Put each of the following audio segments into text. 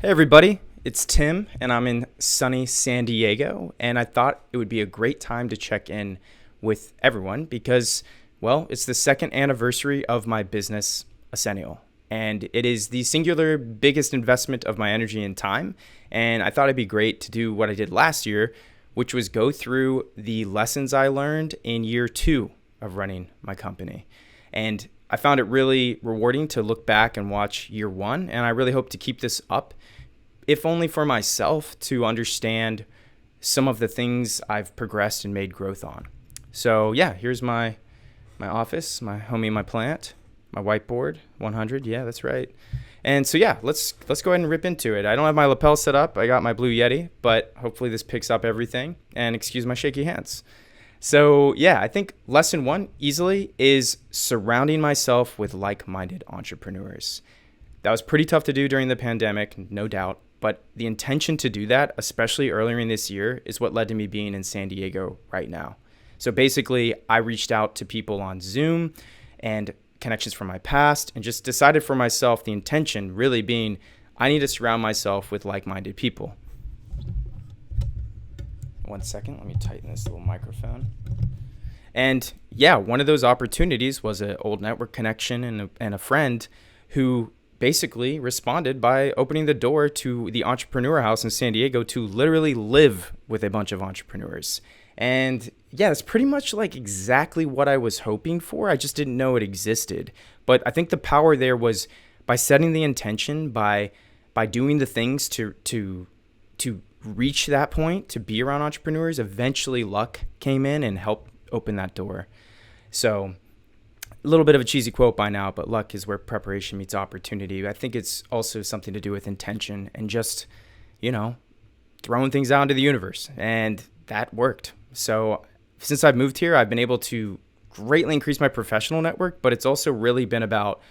Hey everybody, it's Tim and I'm in sunny San Diego, and I thought it would be a great time to check in with everyone because, well, it's the second anniversary of my business, Ascenial, and it is the singular biggest investment of my energy and time, and I thought it'd be great to do what I did last year, which was go through the lessons I learned in year 2 of running my company. And I found it really rewarding to look back and watch year 1, and I really hope to keep this up, if only for myself to understand some of the things I've progressed and made growth on. So yeah, here's my office, my homie, my plant, my whiteboard, 100. Yeah, that's right. And so yeah, let's go ahead and rip into it. I don't have my lapel set up. I got my Blue Yeti, but hopefully this picks up everything. And excuse my shaky hands. So yeah, I think lesson 1 easily is surrounding myself with like-minded entrepreneurs. That was pretty tough to do during the pandemic, no doubt. But the intention to do that, especially earlier in this year, is what led to me being in San Diego right now. So basically, I reached out to people on Zoom and connections from my past and just decided for myself, the intention really being, I need to surround myself with like-minded people. 1 second, let me tighten this little microphone. And yeah, one of those opportunities was an old network connection and a friend who basically responded by opening the door to the Entrepreneur House in San Diego to literally live with a bunch of entrepreneurs. And yeah, it's pretty much like exactly what I was hoping for. I just didn't know it existed. But I think the power there was by setting the intention, by doing the things to reach that point, to be around entrepreneurs. Eventually luck came in and helped open that door. So a little bit of a cheesy quote by now, but luck is where preparation meets opportunity. I think it's also something to do with intention and just, throwing things out into the universe. And that worked. So since I've moved here, I've been able to greatly increase my professional network, but it's also really been about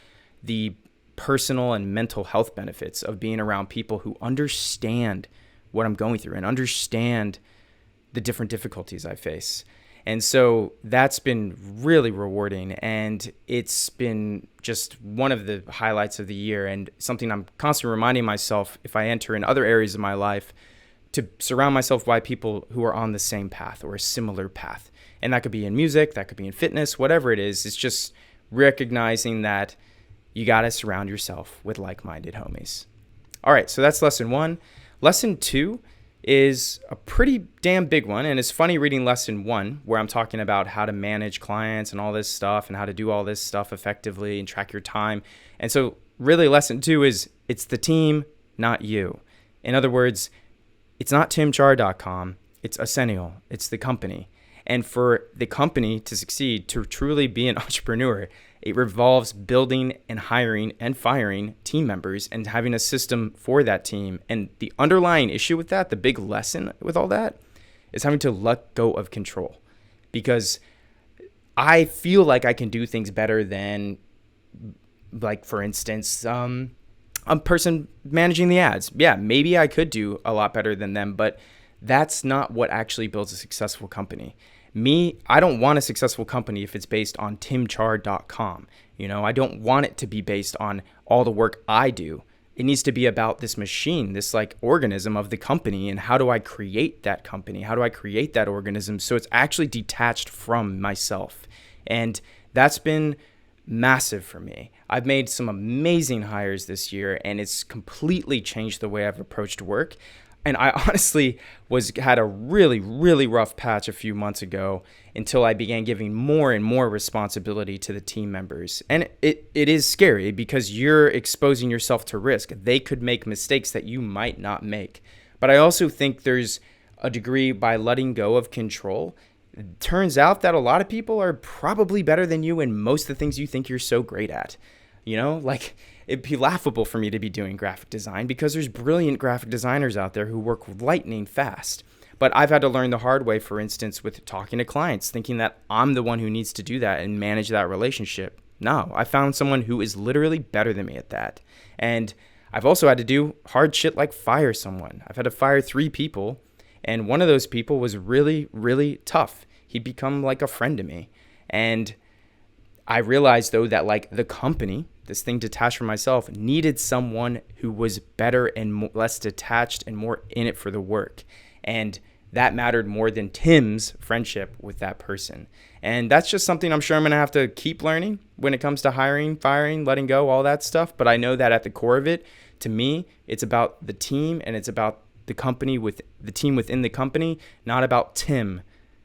the personal and mental health benefits of being around people who understand what I'm going through and understand the different difficulties I face. And so that's been really rewarding, and it's been just one of the highlights of the year and something I'm constantly reminding myself if I enter in other areas of my life to surround myself by people who are on the same path or a similar path. And that could be in music, that could be in fitness, whatever it is. It's just recognizing that you got to surround yourself with like-minded homies. All right, so that's lesson 1. Lesson 2 is a pretty damn big one. And it's funny reading lesson 1 where I'm talking about how to manage clients and all this stuff and how to do all this stuff effectively and track your time. And so really lesson 2 is it's the team, not you. In other words, it's not timchard.com. It's Ascenial. It's the company. And for the company to succeed, to truly be an entrepreneur, it revolves building and hiring and firing team members and having a system for that team. And the underlying issue with that, the big lesson with all that, is having to let go of control. Because I feel like I can do things better than, like, for instance, a person managing the ads. Yeah, maybe I could do a lot better than them, but that's not what actually builds a successful company. I don't want a successful company if it's based on timchard.com. I don't want it to be based on all the work I do. It needs to be about this machine, this like organism of the company, and how do I create that company? How do I create that organism so it's actually detached from myself? And that's been massive for me. I've made some amazing hires this year, and it's completely changed the way I've approached work. And I honestly had a really, really rough patch a few months ago until I began giving more and more responsibility to the team members. And it is scary because you're exposing yourself to risk. They could make mistakes that you might not make. But I also think there's a degree by letting go of control. It turns out that a lot of people are probably better than you in most of the things you think you're so great at. It'd be laughable for me to be doing graphic design because there's brilliant graphic designers out there who work lightning fast. But I've had to learn the hard way, for instance, with talking to clients, thinking that I'm the one who needs to do that and manage that relationship. No, I found someone who is literally better than me at that. And I've also had to do hard shit like fire someone. I've had to fire 3 people, and one of those people was really, really tough. He'd become like a friend to me. And I realized though that like the company, this thing detached from myself, needed someone who was better and less detached and more in it for the work. And that mattered more than Tim's friendship with that person. And that's just something I'm sure I'm going to have to keep learning when it comes to hiring, firing, letting go, all that stuff. But I know that at the core of it, to me, it's about the team and it's about the company with the team within the company, not about Tim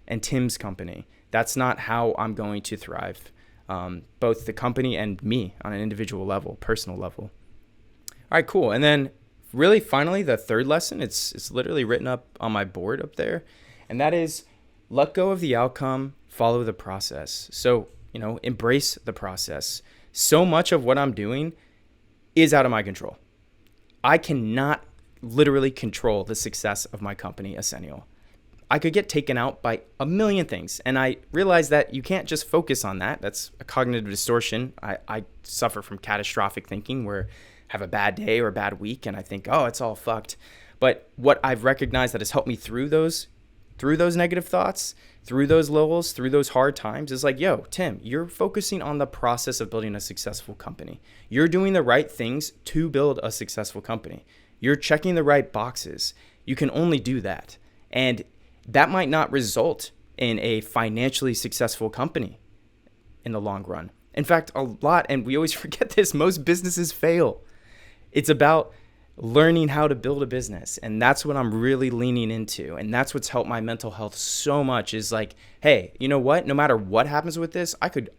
and Tim's company. That's not how I'm going to thrive. Both the company and me on an individual level, personal level. All right, cool. And then really finally, the third lesson, it's literally written up on my board up there. And that is let go of the outcome, follow the process. So, embrace the process. So much of what I'm doing is out of my control. I cannot literally control the success of my company, Ascenial. I could get taken out by a million things. And I realized that you can't just focus on that. That's a cognitive distortion. I suffer from catastrophic thinking where I have a bad day or a bad week and I think, oh, it's all fucked. But what I've recognized that has helped me through those negative thoughts, through those lulls, through those hard times is like, yo, Tim, you're focusing on the process of building a successful company. You're doing the right things to build a successful company. You're checking the right boxes. You can only do that. And that might not result in a financially successful company in the long run. In fact, a lot, and we always forget this, most businesses fail. It's about learning how to build a business. And that's what I'm really leaning into. And that's what's helped my mental health so much is like, hey, you know what? No matter what happens with this, I could,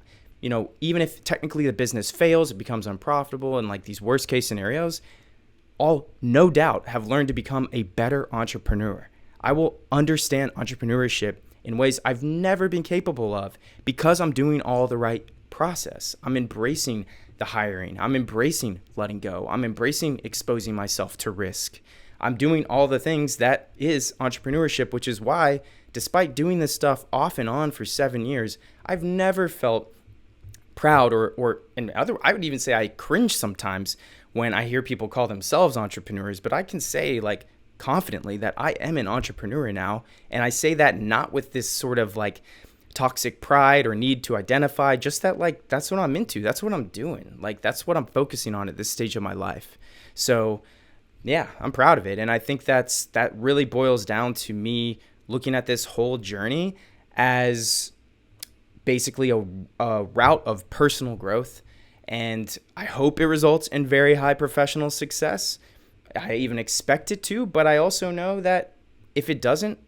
even if technically the business fails, it becomes unprofitable and like these worst case scenarios, I'll no doubt have learned to become a better entrepreneur. I will understand entrepreneurship in ways I've never been capable of because I'm doing all the right process. I'm embracing the hiring. I'm embracing letting go. I'm embracing exposing myself to risk. I'm doing all the things that is entrepreneurship, which is why, despite doing this stuff off and on for 7 years, I've never felt proud I would even say I cringe sometimes when I hear people call themselves entrepreneurs, but I can say like confidently that I am an entrepreneur now. And I say that not with this sort of like toxic pride or need to identify, just that like, that's what I'm into. That's what I'm doing. Like, that's what I'm focusing on at this stage of my life. So yeah, I'm proud of it. And I think that really boils down to me looking at this whole journey as basically a route of personal growth. And I hope it results in very high professional success. I even expect it to, but I also know that if it doesn't,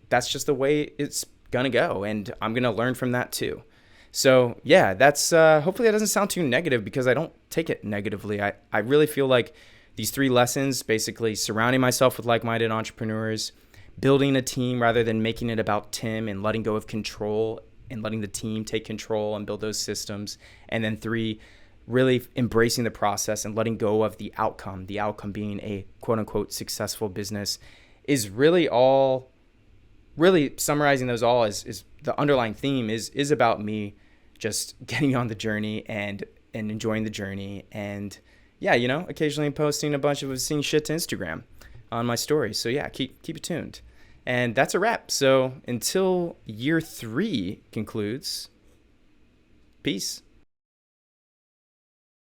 that's just the way it's gonna go, and I'm gonna learn from that too. So yeah, that's hopefully that doesn't sound too negative because I don't take it negatively. I really feel like these 3 lessons, basically surrounding myself with like-minded entrepreneurs, building a team rather than making it about Tim and letting go of control and letting the team take control and build those systems, and then 3, really embracing the process and letting go of the outcome being a quote unquote successful business, is really all, really summarizing those all is the underlying theme is about me just getting on the journey and enjoying the journey. And yeah, occasionally posting a bunch of obscene shit to Instagram on my stories. So yeah, keep it tuned. And that's a wrap. So until year 3 concludes, peace.